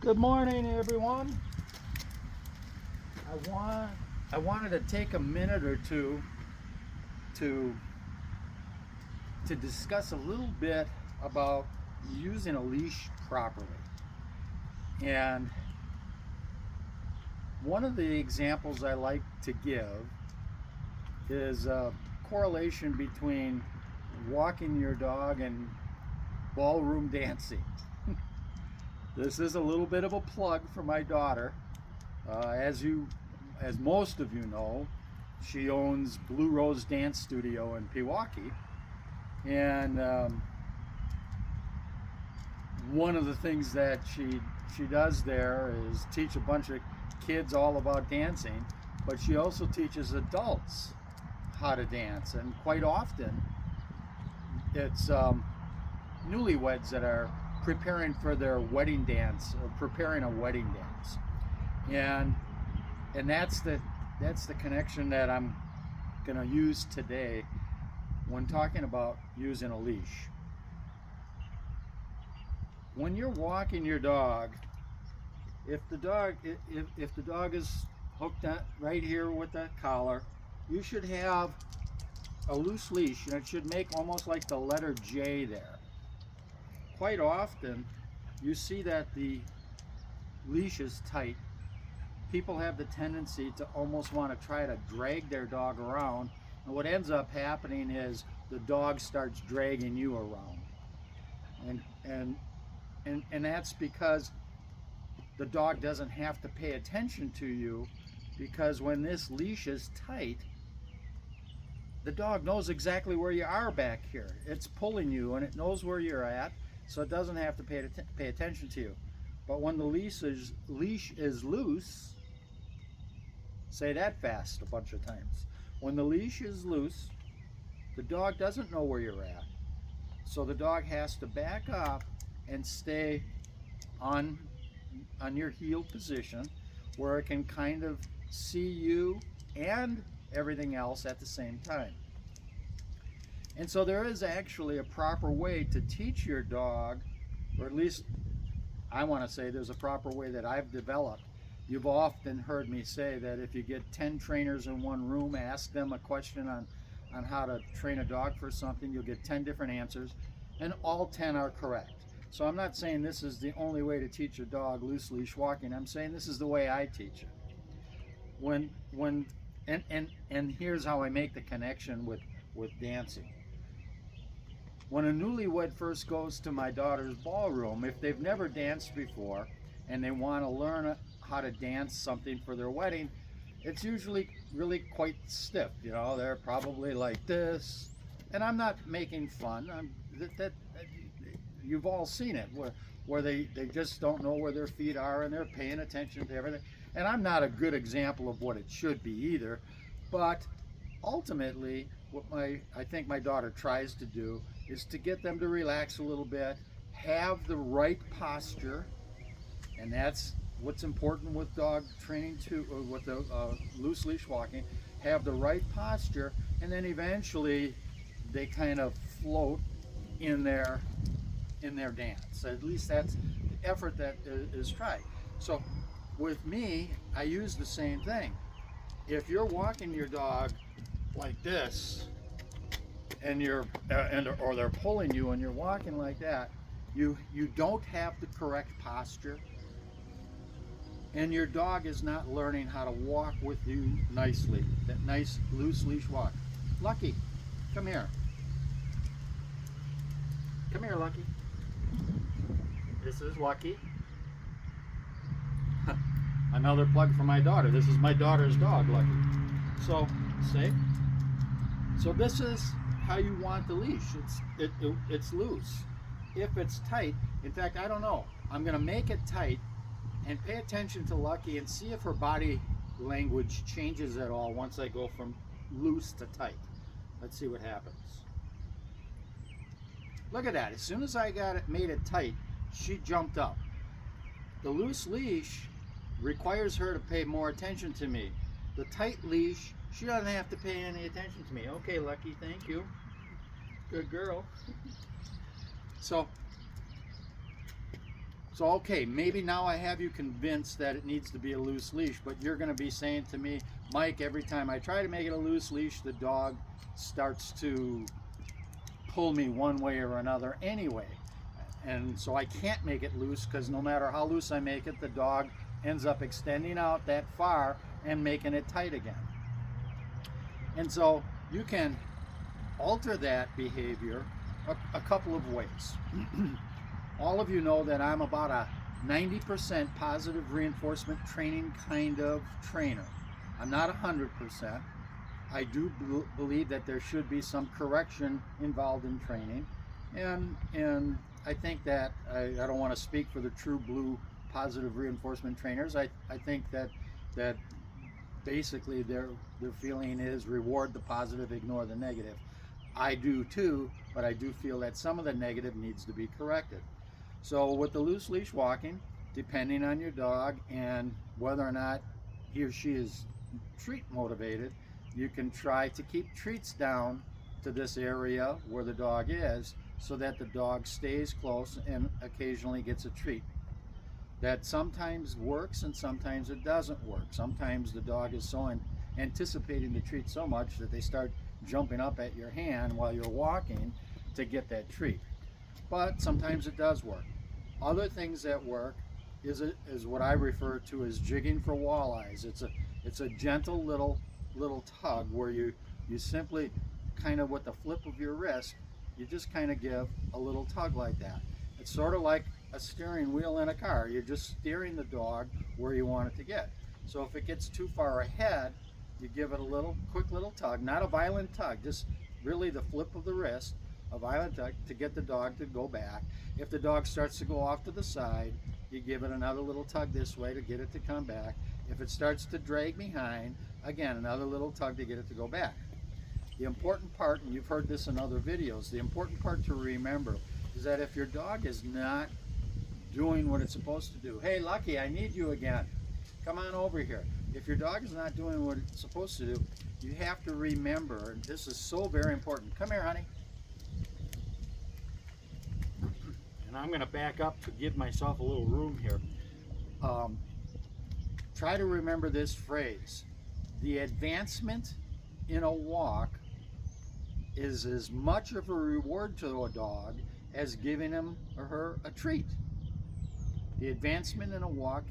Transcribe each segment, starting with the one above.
Good morning, everyone. I wanted to take a minute or two to discuss a little bit about using a leash properly. And one of the examples I like to give is a correlation between walking your dog and ballroom dancing. This is a little bit of a plug for my daughter. As most of you know, she owns Blue Rose Dance Studio in Pewaukee, and one of the things that she does there is teach a bunch of kids all about dancing, but she also teaches adults how to dance, and quite often it's newlyweds that are preparing for their wedding dance, or preparing a wedding dance, and that's the connection that I'm going to use today when talking about using a leash. When you're walking your dog, if the dog is hooked up right here with that collar, you should have a loose leash, and it should make almost like the letter J there. Quite often you see that the leash is tight. People have the tendency to almost want to try to drag their dog around, and what ends up happening is the dog starts dragging you around, and that's because the dog doesn't have to pay attention to you, because when this leash is tight, the dog knows exactly where you are back here. It's pulling you and it knows where you're at, so it doesn't have to pay attention to you. But when the leash is loose, say that fast a bunch of times. When the leash is loose, the dog doesn't know where you're at. So the dog has to back up and stay on your heel position, where it can kind of see you and everything else at the same time. And so there is actually a proper way to teach your dog, or at least I want to say there's a proper way that I've developed. You've often heard me say that if you get 10 trainers in one room, ask them a question on how to train a dog for something, you'll get 10 different answers, and all 10 are correct. So I'm not saying this is the only way to teach a dog loose leash walking. I'm saying this is the way I teach it. And here's how I make the connection with dancing. When a newlywed first goes to my daughter's ballroom, if they've never danced before and they want to learn how to dance something for their wedding, it's usually really quite stiff. You know, they're probably like this, and I'm not making fun. You've all seen it, where they just don't know where their feet are and they're paying attention to everything. And I'm not a good example of what it should be either, but ultimately what I think my daughter tries to do is to get them to relax a little bit, have the right posture, and that's what's important with dog training too, or with the loose leash walking. Have the right posture, and then eventually they kind of float in their dance. At least that's the effort that is tried. So with me, I use the same thing. If you're walking your dog like this, and or they're pulling you and you're walking like that, you don't have the correct posture, and your dog is not learning how to walk with you nicely. That nice loose leash walk. Lucky, come here. Come here, Lucky. This is Lucky. Another plug for my daughter. This is my daughter's dog, Lucky. So, so this is how you want the leash. It's loose. If it's tight, in fact, I don't know. I'm going to make it tight and pay attention to Lucky and see if her body language changes at all once I go from loose to tight. Let's see what happens. Look at that. As soon as I made it tight, she jumped up. The loose leash requires her to pay more attention to me. The tight leash, she doesn't have to pay any attention to me. Okay, Lucky, thank you. Good girl. So So, okay, maybe now I have you convinced that it needs to be a loose leash, but you're going to be saying to me, Mike, every time I try to make it a loose leash, the dog starts to pull me one way or another anyway. And so I can't make it loose, because no matter how loose I make it, the dog ends up extending out that far and making it tight again. And so you can alter that behavior a couple of ways. All of you know that I'm about a 90% positive reinforcement training kind of trainer. I'm not 100%. I do believe that there should be some correction involved in training, and I think that I don't want to speak for the true blue positive reinforcement trainers. I think that basically their feeling is reward the positive, ignore the negative. I do too, but I do feel that some of the negative needs to be corrected. So with the loose leash walking, depending on your dog and whether or not he or she is treat motivated, you can try to keep treats down to this area where the dog is, so that the dog stays close and occasionally gets a treat. That sometimes works and sometimes it doesn't work. Sometimes the dog is so anticipating the treat so much that they start jumping up at your hand while you're walking to get that treat. But sometimes it does work. Other things that work is what I refer to as jigging for walleyes. It's a gentle little tug where you simply kind of with the flip of your wrist, you just kind of give a little tug like that. It's sort of like a steering wheel in a car. You're just steering the dog where you want it to get. So if it gets too far ahead, you give it a quick little tug, not a violent tug, just really the flip of the wrist, a violent tug to get the dog to go back. If the dog starts to go off to the side, you give it another little tug this way to get it to come back. If it starts to drag behind, again, another little tug to get it to go back. The important part, and you've heard this in other videos, the important part to remember is that if your dog is not doing what it's supposed to do, hey Lucky, I need you again, come on over here. If your dog is not doing what it's supposed to do, you have to remember, and this is so very important. Come here, honey. And I'm going to back up to give myself a little room here. Try to remember this phrase. The advancement in a walk is as much of a reward to a dog as giving him or her a treat. The advancement in a walk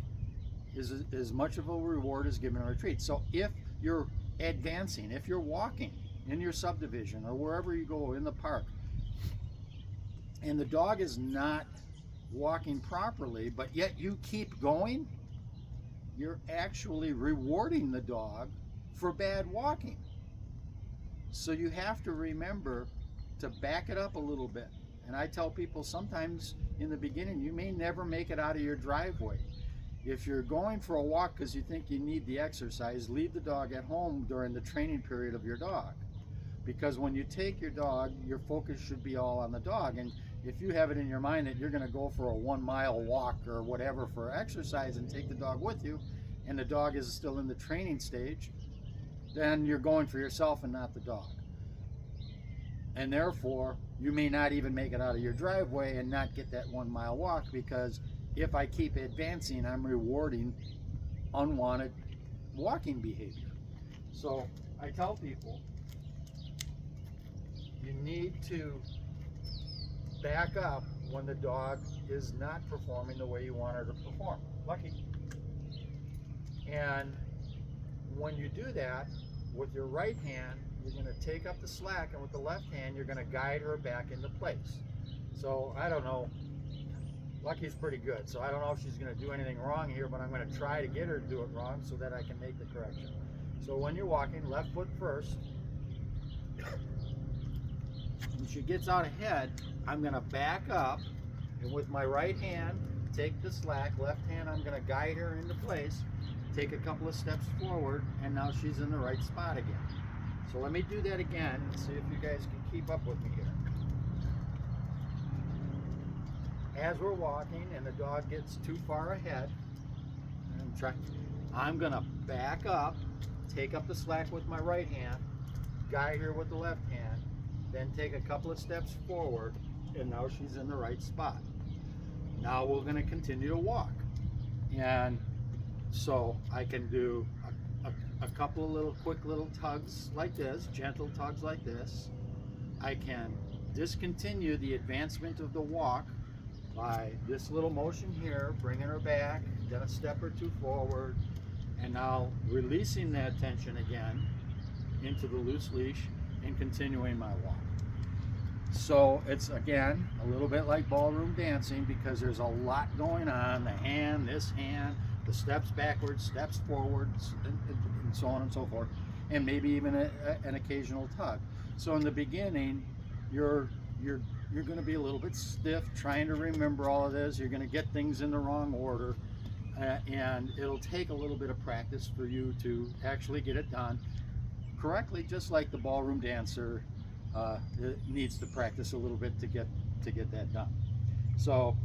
is as much of a reward as giving her a treat. So if you're advancing, if you're walking in your subdivision or wherever you go in the park, and the dog is not walking properly, but yet you keep going, you're actually rewarding the dog for bad walking. So you have to remember to back it up a little bit. And I tell people sometimes in the beginning, you may never make it out of your driveway. If you're going for a walk because you think you need the exercise, leave the dog at home during the training period of your dog. Because when you take your dog, your focus should be all on the dog. And if you have it in your mind that you're going to go for a 1 mile walk or whatever for exercise and take the dog with you, and the dog is still in the training stage, then you're going for yourself and not the dog. And therefore, you may not even make it out of your driveway and not get that 1 mile walk, because if I keep advancing, I'm rewarding unwanted walking behavior. So I tell people, you need to back up when the dog is not performing the way you want her to perform. Lucky. And when you do that, with your right hand, you're going to take up the slack, and with the left hand, you're going to guide her back into place. So I don't know, Lucky's pretty good, so I don't know if she's going to do anything wrong here, but I'm going to try to get her to do it wrong so that I can make the correction. So when you're walking, left foot first. When she gets out ahead, I'm going to back up, and with my right hand, take the slack. Left hand, I'm going to guide her into place, take a couple of steps forward, and now she's in the right spot again. So let me do that again and see if you guys can keep up with me here. As we're walking and the dog gets too far ahead, I'm going to back up, take up the slack with my right hand, guide her with the left hand, then take a couple of steps forward, and now she's in the right spot. Now we're going to continue to walk. And so I can do a couple of little quick little tugs like this, gentle tugs like this. I can discontinue the advancement of the walk by this little motion here, bringing her back, then a step or two forward, and now releasing that tension again into the loose leash and continuing my walk. So it's, again, a little bit like ballroom dancing because there's a lot going on. The hand, this hand, the steps backwards, steps forwards, and so on and so forth, and maybe even an occasional tug. So in the beginning, you're going to be a little bit stiff trying to remember all of this. You're going to get things in the wrong order, and it'll take a little bit of practice for you to actually get it done correctly, just like the ballroom dancer it needs to practice a little bit to get that done. So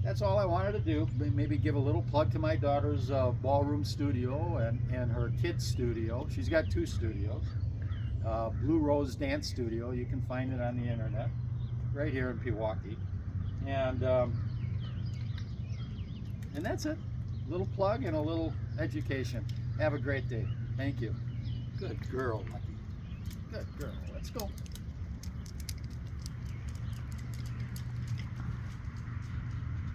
that's all I wanted to do. Maybe give a little plug to my daughter's ballroom studio and her kids studio. She's got 2 studios. Blue Rose Dance Studio. You can find it on the internet right here in Pewaukee. And that's it. A little plug and a little education. Have a great day. Thank you. Good girl, Lucky. Good girl. Let's go.